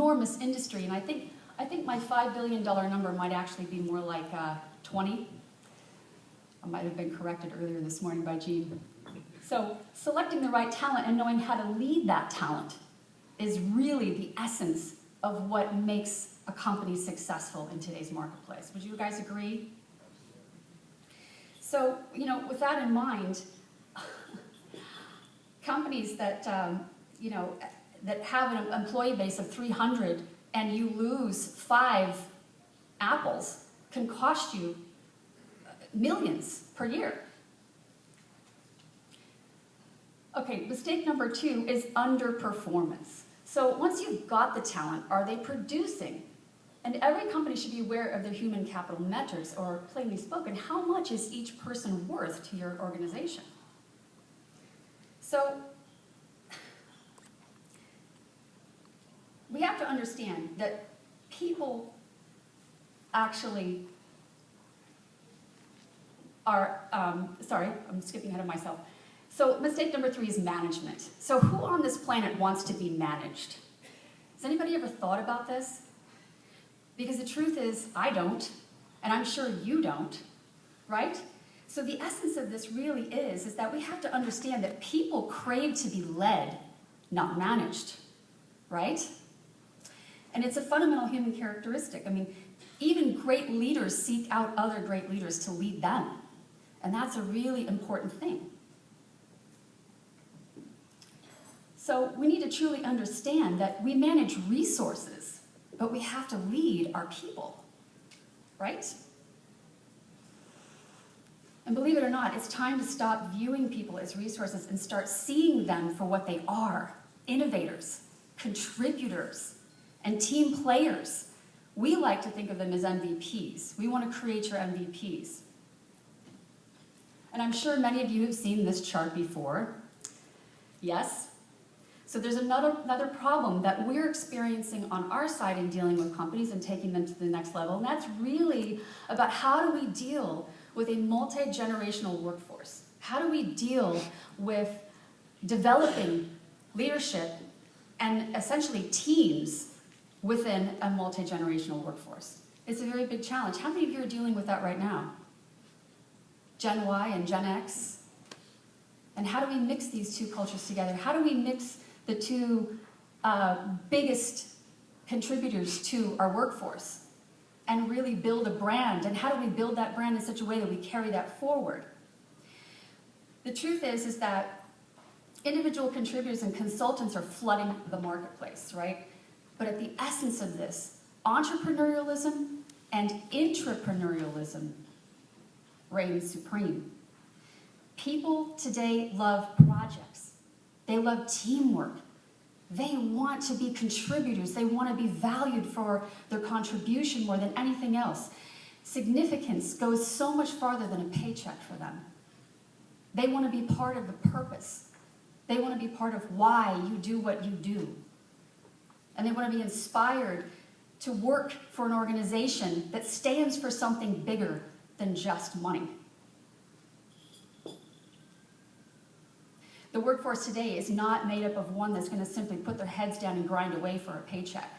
enormous industry, and I think my $5 billion number might actually be more like 20. I might have been corrected earlier this morning by Jean. So selecting the right talent and knowing how to lead that talent is really the essence of what makes a company successful in today's marketplace. Would you guys agree? So, with that in mind, companies that, that have an employee base of 300 and you lose 5 apples can cost you millions per year. Okay, mistake number 2 is underperformance. So once you've got the talent, are they producing? And every company should be aware of their human capital metrics, or plainly spoken, how much is each person worth to your organization? So we have to understand that people actually are, sorry, I'm skipping ahead of myself. So mistake number 3 is management. So who on this planet wants to be managed? Has anybody ever thought about this? Because the truth is, I don't, and I'm sure you don't, right? So the essence of this really is that we have to understand that people crave to be led, not managed, right? And it's a fundamental human characteristic. I mean, even great leaders seek out other great leaders to lead them. And that's a really important thing. So we need to truly understand that we manage resources, but we have to lead our people, right? And believe it or not, it's time to stop viewing people as resources and start seeing them for what they are: innovators, contributors, and team players. We like to think of them as MVPs. We want to create your MVPs. And I'm sure many of you have seen this chart before. Yes? So there's another problem that we're experiencing on our side in dealing with companies and taking them to the next level, and that's really about how do we deal with a multi-generational workforce? How do we deal with developing leadership and essentially teams within a multi-generational workforce? It's a very big challenge. How many of you are dealing with that right now? Gen Y and Gen X? And how do we mix these two cultures together? How do we mix the two biggest contributors to our workforce and really build a brand? And how do we build that brand in such a way that we carry that forward? The truth is that individual contributors and consultants are flooding the marketplace, right? But at the essence of this, entrepreneurialism and intrapreneurialism reigns supreme. People today love projects. They love teamwork. They want to be contributors. They want to be valued for their contribution more than anything else. Significance goes so much farther than a paycheck for them. They want to be part of the purpose. They want to be part of why you do what you do. And they want to be inspired to work for an organization that stands for something bigger than just money. The workforce today is not made up of one that's going to simply put their heads down and grind away for a paycheck.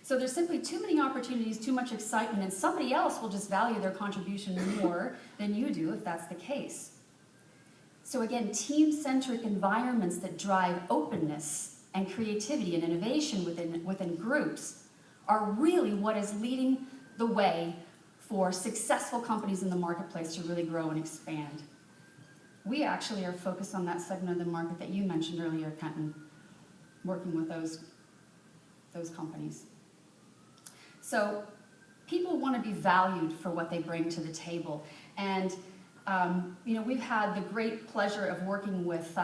So there's simply too many opportunities, too much excitement, and somebody else will just value their contribution more than you do if that's the case. So again, team-centric environments that drive openness and creativity and innovation within groups are really what is leading the way for successful companies in the marketplace to really grow and expand. We actually are focused on that segment of the market that you mentioned earlier, Kenton, working with those companies. So people want to be valued for what they bring to the table. And we've had the great pleasure of working with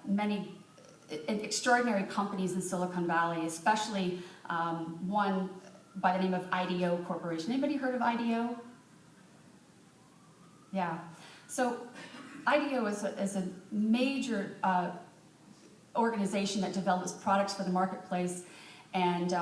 many extraordinary companies in Silicon Valley, especially one by the name of IDEO Corporation. Anybody heard of IDEO? Yeah. So IDEO is a major organization that develops products for the marketplace, and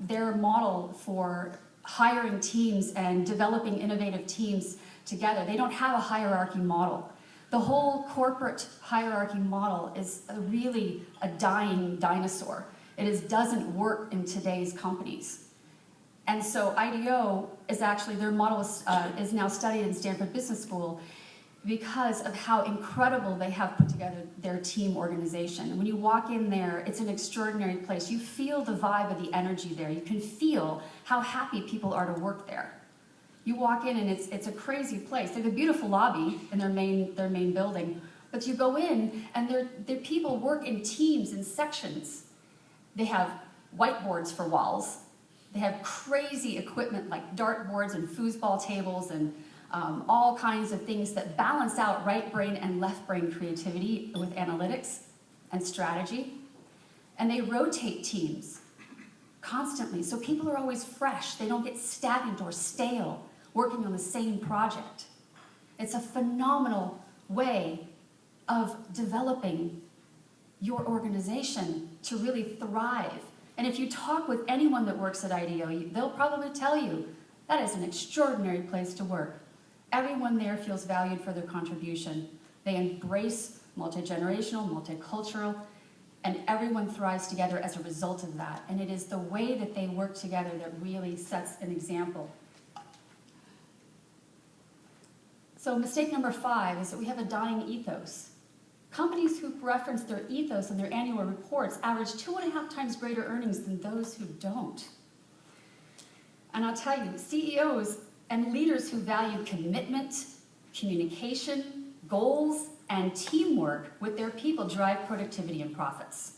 their model for hiring teams and developing innovative teams together, they don't have a hierarchy model. The whole corporate hierarchy model is really a dying dinosaur. doesn't work in today's companies. And so IDEO is actually, their model is now studied in Stanford Business School because of how incredible they have put together their team organization. When you walk in there, it's an extraordinary place. You feel the vibe of the energy there. You can feel how happy people are to work there. You walk in and it's a crazy place. They have a beautiful lobby in their main building, but you go in and their people work in teams and sections. They have whiteboards for walls. They have crazy equipment like dartboards and foosball tables and all kinds of things that balance out right brain and left brain creativity with analytics and strategy. And they rotate teams constantly, so people are always fresh. They don't get stagnant or stale working on the same project. It's a phenomenal way of developing your organization to really thrive. And if you talk with anyone that works at IDEO, they'll probably tell you that is an extraordinary place to work. Everyone there feels valued for their contribution. They embrace multi-generational, multicultural, and everyone thrives together as a result of that. And it is the way that they work together that really sets an example. So mistake number 5 is that we have a dying ethos. Companies who reference their ethos in their annual reports average 2.5 times greater earnings than those who don't. And I'll tell you, CEOs and leaders who value commitment, communication, goals, and teamwork with their people drive productivity and profits.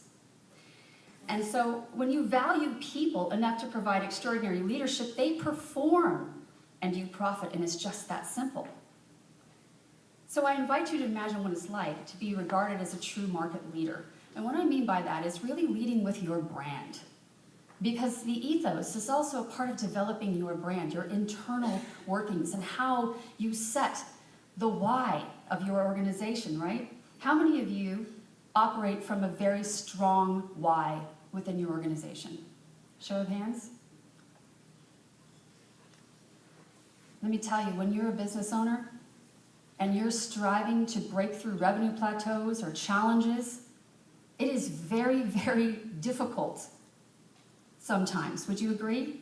And so when you value people enough to provide extraordinary leadership, they perform and you profit, and it's just that simple. So I invite you to imagine what it's like to be regarded as a true market leader. And what I mean by that is really leading with your brand. Because the ethos is also a part of developing your brand, your internal workings, and how you set the why of your organization, right? How many of you operate from a very strong why within your organization? Show of hands. Let me tell you, when you're a business owner and you're striving to break through revenue plateaus or challenges, it is very, very difficult sometimes. Would you agree?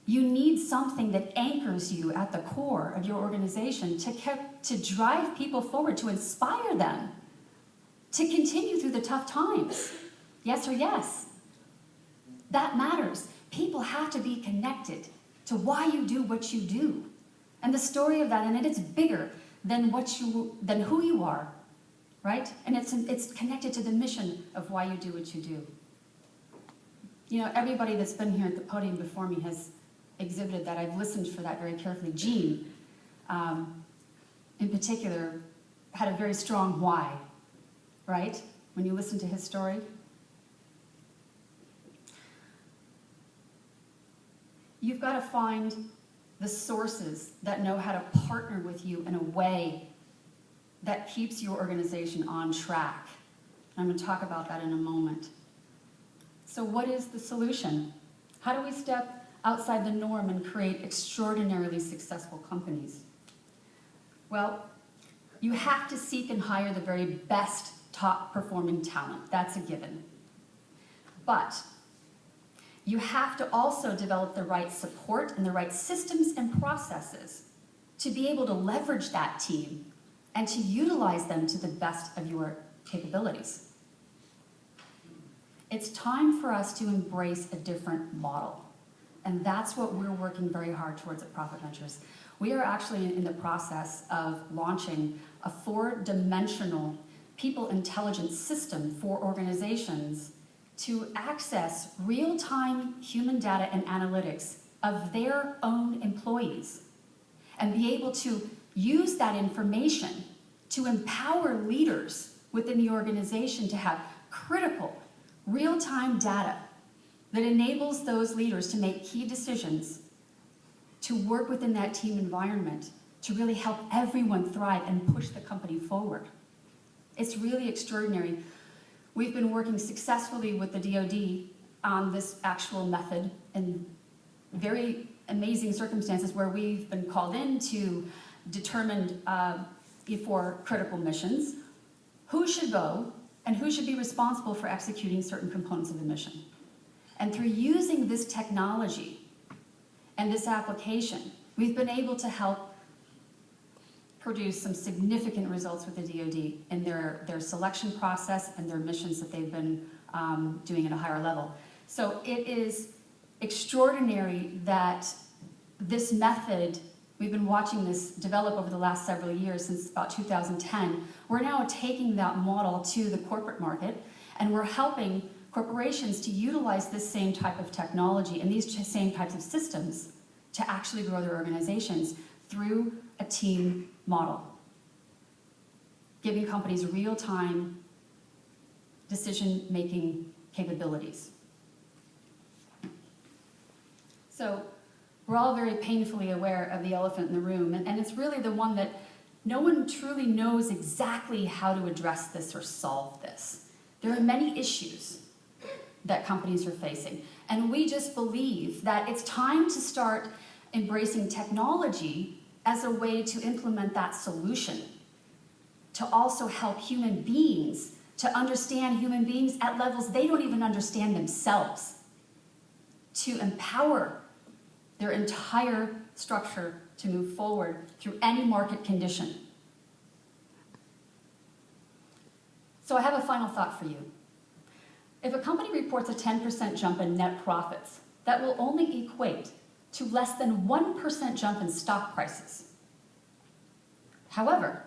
You need something that anchors you at the core of your organization to drive people forward, to inspire them, to continue through the tough times. Yes or yes? That matters. People have to be connected to why you do what you do. And the story of that, and it is bigger than who you are, right? And it's connected to the mission of why you do what you do. You know, everybody that's been here at the podium before me has exhibited that. I've listened for that very carefully. Gene, in particular, had a very strong why, right? When you listen to his story. You've got to find the sources that know how to partner with you in a way that keeps your organization on track. I'm going to talk about that in a moment. So what is the solution? How do we step outside the norm and create extraordinarily successful companies? Well, you have to seek and hire the very best top performing talent. That's a given. But you have to also develop the right support and the right systems and processes to be able to leverage that team and to utilize them to the best of your capabilities. It's time for us to embrace a different model. And that's what we're working very hard towards at Profit Ventures. We are actually in the process of launching a 4-dimensional people intelligence system for organizations to access real-time human data and analytics of their own employees and be able to use that information to empower leaders within the organization to have critical real-time data that enables those leaders to make key decisions, to work within that team environment, to really help everyone thrive and push the company forward. It's really extraordinary. We've been working successfully with the DoD on this actual method in very amazing circumstances where we've been called in to determine for critical missions who should go and who should be responsible for executing certain components of the mission. And through using this technology and this application, we've been able to help produce some significant results with the DoD in their selection process and their missions that they've been doing at a higher level. So it is extraordinary that this method, we've been watching this develop over the last several years, since about 2010. We're now taking that model to the corporate market, and we're helping corporations to utilize this same type of technology and these same types of systems to actually grow their organizations through a team model, giving companies real-time decision-making capabilities. So we're all very painfully aware of the elephant in the room, and it's really the one that no one truly knows exactly how to address this or solve this. There are many issues that companies are facing, and we just believe that it's time to start embracing technology as a way to implement that solution, to also help human beings to understand human beings at levels they don't even understand themselves, to empower their entire structure to move forward through any market condition. So I have a final thought for you. If a company reports a 10% jump in net profits, that will only equate to less than 1% jump in stock prices. However,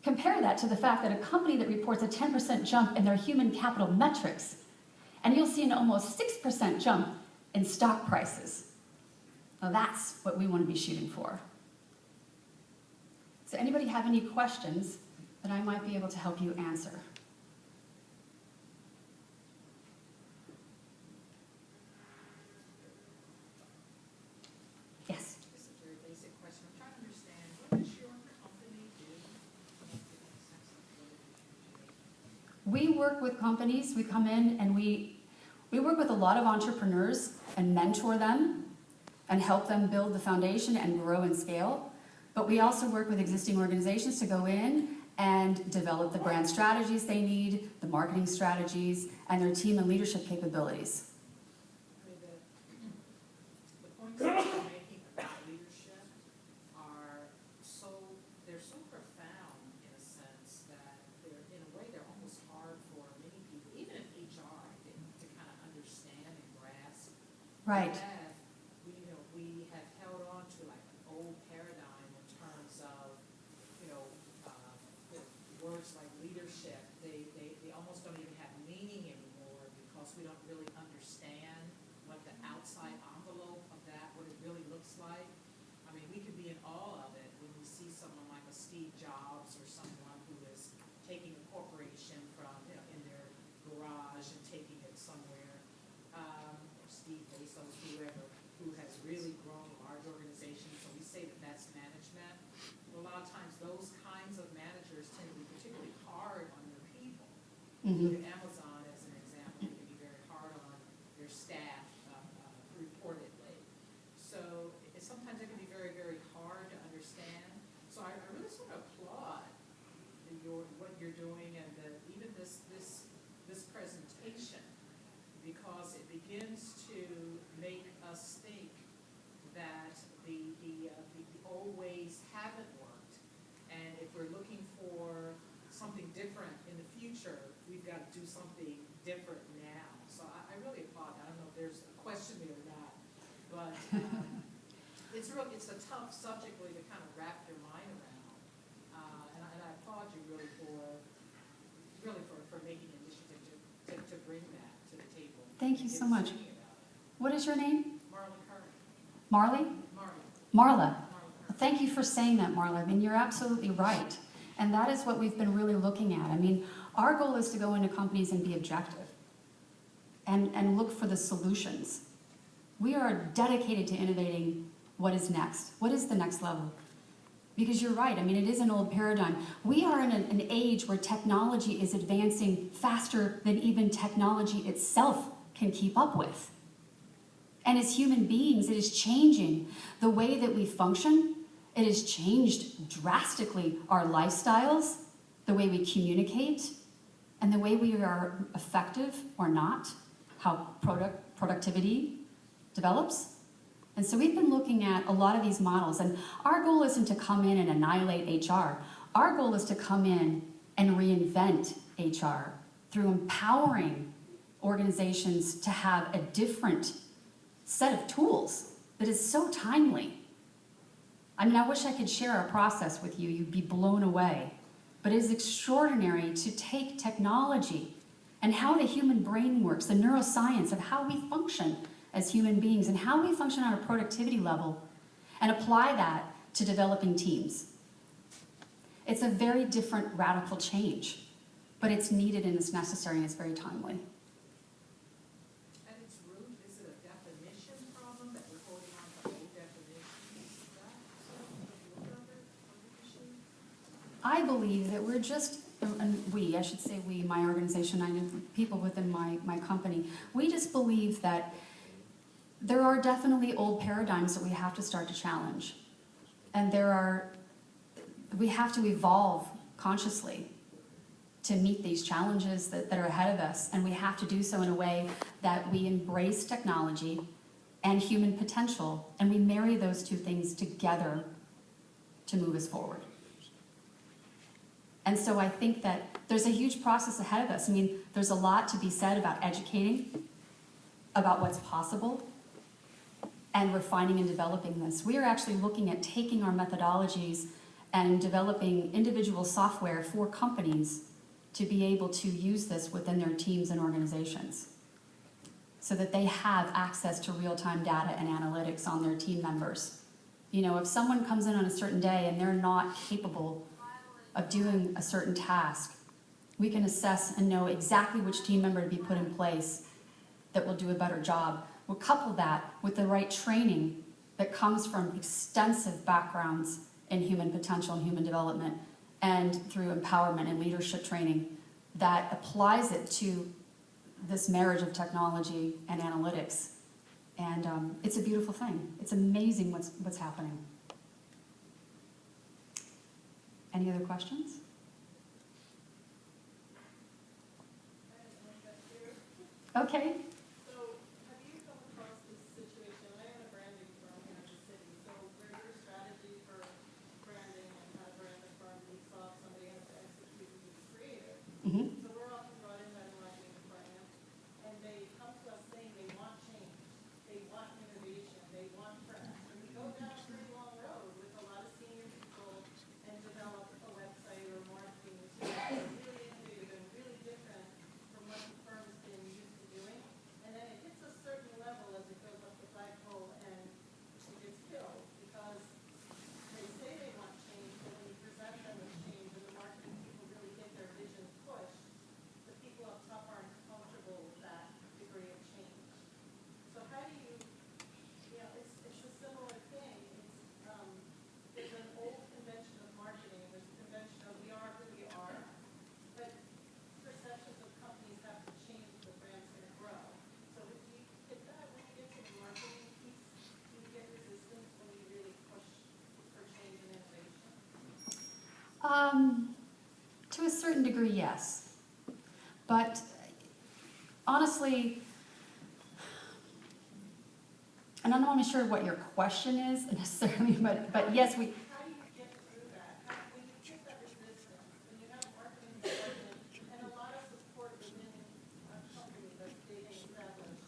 compare that to the fact that a company that reports a 10% jump in their human capital metrics, and you'll see an almost 6% jump in stock prices. Now that's what we want to be shooting for. So anybody have any questions that I might be able to help you answer? Yes? This is a very basic question. I'm trying to understand, what does your company do? We work with companies, we come in and we work with a lot of entrepreneurs and mentor them and help them build the foundation and grow and scale. But we also work with existing organizations to go in and develop the brand strategies they need, the marketing strategies, and their team and leadership capabilities. I mean, the points that you're making about leadership are they're so profound in a sense that they're, in a way, they're almost hard for many people, even in HR, to kind of understand and grasp. Right. We have held on to like an old paradigm in terms of, words like leadership, they almost don't even have meaning anymore because we don't really understand what the outside envelope of that, what it really looks like. I mean, we could be in awe of it when we see someone like a Steve Jobs or someone who is taking a corporation from, in their garage and taking it somewhere, or Steve Ethos, whoever, who has really grown a large organization. So we say that that's management. But a lot of times those kinds of managers tend to be particularly hard on their people. Mm-hmm. Amazon, as an example, they can be very hard on their staff, reportedly. So sometimes it can be very, very hard to understand. So I really sort of applaud what you're doing and even this presentation, because it begins to make us think that the old ways haven't worked, and if we're looking for something different in the future, we've got to do something different now. So I really applaud that. I don't know if there's a question there or not, but it's a tough subject really to kind of wrap your mind around, and I applaud you really for making an initiative to bring that to the table. Thank you so much. What is your name? Marla Curry. Marley? Marla. Marla. Thank you for saying that, Marla. I mean, you're absolutely right. And that is what we've been really looking at. I mean, our goal is to go into companies and be objective and look for the solutions. We are dedicated to innovating what is next. What is the next level? Because you're right, I mean, it is an old paradigm. We are in an age where technology is advancing faster than even technology itself can keep up with. And as human beings, it is changing the way that we function. It has changed drastically our lifestyles, the way we communicate, and the way we are effective or not, how productivity develops. And so we've been looking at a lot of these models, and our goal isn't to come in and annihilate HR. Our goal is to come in and reinvent HR through empowering organizations to have a different set of tools that is so timely. I mean, I wish I could share a process with you. You'd be blown away. But it is extraordinary to take technology and how the human brain works, the neuroscience of how we function as human beings and how we function on a productivity level, and apply that to developing teams. It's a very different, radical change, but it's needed and it's necessary and it's very timely. At its root, is it a definition problem that we're holding on to old definitions? Is that the root of it, of the issue? I believe that we're just, and we, I should say we, my organization, I know people within my company, we just believe that there are definitely old paradigms that we have to start to challenge. And we have to evolve consciously to meet these challenges that are ahead of us. And we have to do so in a way that we embrace technology and human potential, and we marry those two things together to move us forward. And so I think that there's a huge process ahead of us. I mean, there's a lot to be said about educating, about what's possible, and refining and developing this. We are actually looking at taking our methodologies and developing individual software for companies to be able to use this within their teams and organizations so that they have access to real-time data and analytics on their team members. You know, if someone comes in on a certain day and they're not capable of doing a certain task, we can assess and know exactly which team member to be put in place that will do a better job. We'll couple that with the right training that comes from extensive backgrounds in human potential and human development, and through empowerment and leadership training that applies it to this marriage of technology and analytics. And it's a beautiful thing. It's amazing what's happening. Any other questions? Okay. Mm-hmm. So we're often brought in by the marketing department, and they come to us saying they want change, they want innovation, they want fresh. And we go down a pretty long road with a lot of senior people and develop a website or marketing material that's really innovative and really different from what the firm's been used to doing. And then it hits a certain level as it goes up the flagpole and it gets killed because they say they want change, but when you present them with change and the marketing people really get their vision pushed, the people up top aren't comfortable with that degree of change. So how do you, it's a similar thing. There's an old convention of marketing, there's a convention of we are who we are, but perceptions of companies have to change if the brand's going to grow. So if you get that, when you get to the marketing piece, do you get resistance when you really push for change and innovation? To a certain degree, yes. But honestly, and I'm not really sure what your question is necessarily, but yes, we. How do you get through that? When you get that resistance, when you have marketing department and a lot of support within a company that's big and established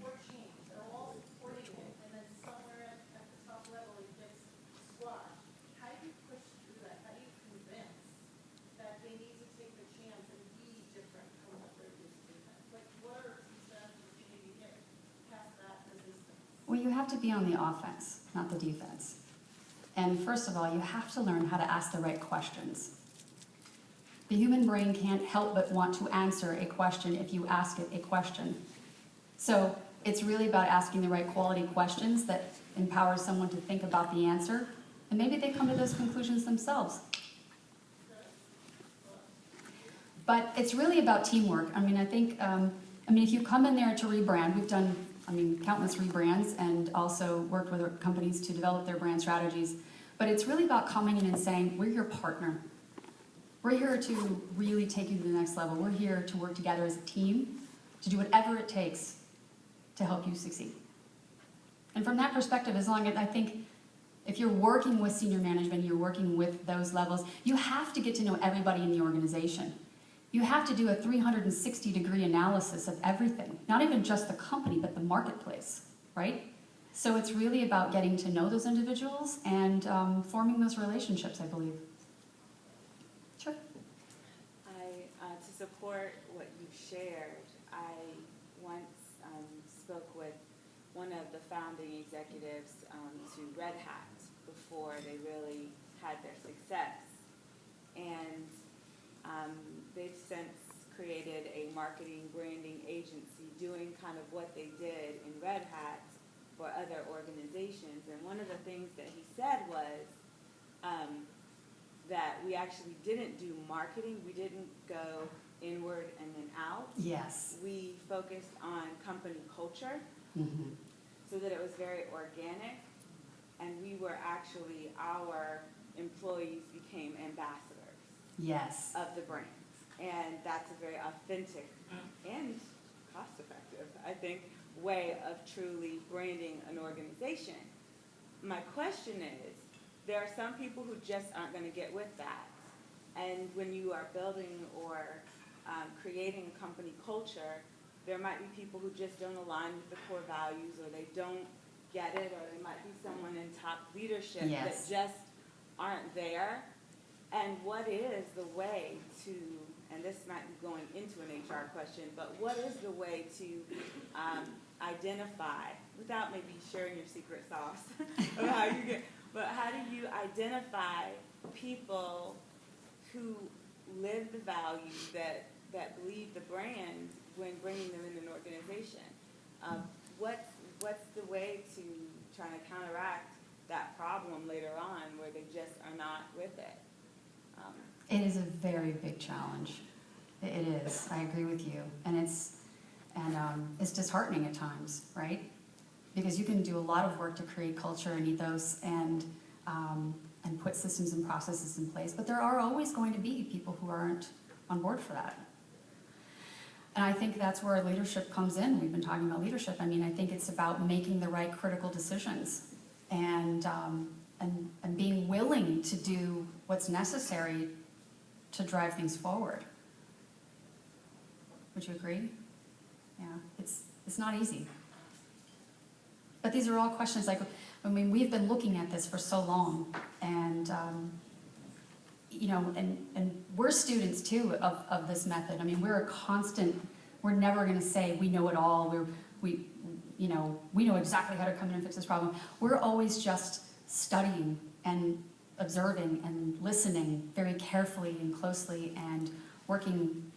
for change, they're all supporting it, and then somewhere at the top level it gets squashed. How do you push through that? How do you convince that they need to take the chance and be different from what they're used to? Like, what are some strategies to maybe get past that resistance? Well, you have to be on the offense, not the defense. And first of all, you have to learn how to ask the right questions. The human brain can't help but want to answer a question if you ask it a question. So it's really about asking the right quality questions that empower someone to think about the answer, and maybe they come to those conclusions themselves. But it's really about teamwork. I mean, I think, if you come in there to rebrand, we've done, countless rebrands and also worked with companies to develop their brand strategies. But it's really about coming in and saying, we're your partner. We're here to really take you to the next level. We're here to work together as a team to do whatever it takes to help you succeed. And from that perspective, I think if you're working with senior management, you're working with those levels, you have to get to know everybody in the organization. You have to do a 360-degree analysis of everything, not even just the company, but the marketplace, right? So it's really about getting to know those individuals and forming those relationships, I believe. Sure. To support what you've shared, I once spoke with one of the founding executives to Red Hat before they really had their success. And they've since created a marketing branding agency doing kind of what they did in Red Hat for other organizations. And one of the things that he said was that we actually didn't do marketing. We didn't go inward and then out. Yes. We focused on company culture so that it was very organic, and we were actually, our employees became ambassadors Yes. of the brand. And that's a very authentic and cost-effective, I think, way of truly branding an organization. My question is, there are some people who just aren't going to get with that. And when you are building or creating a company culture, there might be people who just don't align with the core values, or they don't get it, or there might be someone in top leadership Yes. that just aren't there. And what is the way to, and this might be going into an HR question, but what is the way to identify, without maybe sharing your secret sauce, of how you get, but how do you identify people who live the values that believe the brand when bringing them in an organization? What's the way to try to counteract that problem later on where they just are not with it? It is a very big challenge. It is. I agree with you, and it's disheartening at times, right? Because you can do a lot of work to create culture and ethos and put systems and processes in place, but there are always going to be people who aren't on board for that. And I think that's where leadership comes in. We've been talking about leadership. I mean, I think it's about making the right critical decisions and being willing to do what's necessary to drive things forward. Would you agree? Yeah, it's not easy. But these are all questions we've been looking at this for so long, and and we're students too of this method. I mean, we're never going to say we know it all. We know exactly how to come in and fix this problem. We're always just studying and observing and listening very carefully and closely and working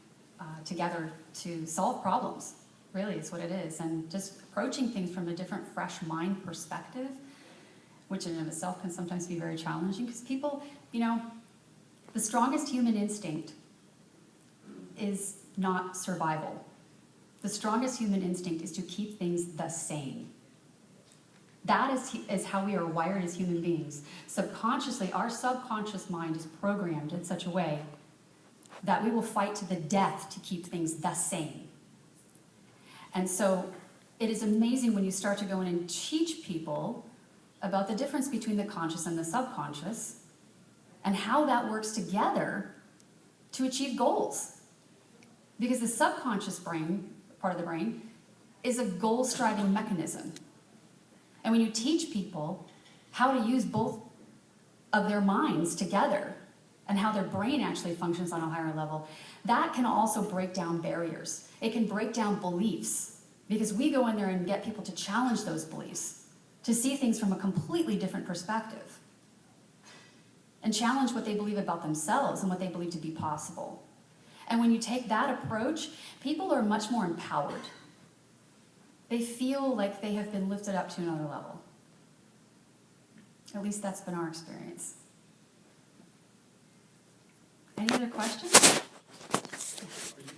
together to solve problems. Really, is what it is, and just approaching things from a different, fresh mind perspective, which in and of itself can sometimes be very challenging because people, the strongest human instinct is not survival. The strongest human instinct is to keep things the same. That is how we are wired as human beings. Subconsciously, our subconscious mind is programmed in such a way that we will fight to the death to keep things the same. And so it is amazing when you start to go in and teach people about the difference between the conscious and the subconscious and how that works together to achieve goals. Because the subconscious brain, part of the brain, is a goal-striving mechanism. And when you teach people how to use both of their minds together and how their brain actually functions on a higher level, that can also break down barriers. It can break down beliefs, because we go in there and get people to challenge those beliefs, to see things from a completely different perspective, and challenge what they believe about themselves and what they believe to be possible. And when you take that approach, people are much more empowered. They feel like they have been lifted up to another level. At least that's been our experience. Any other questions?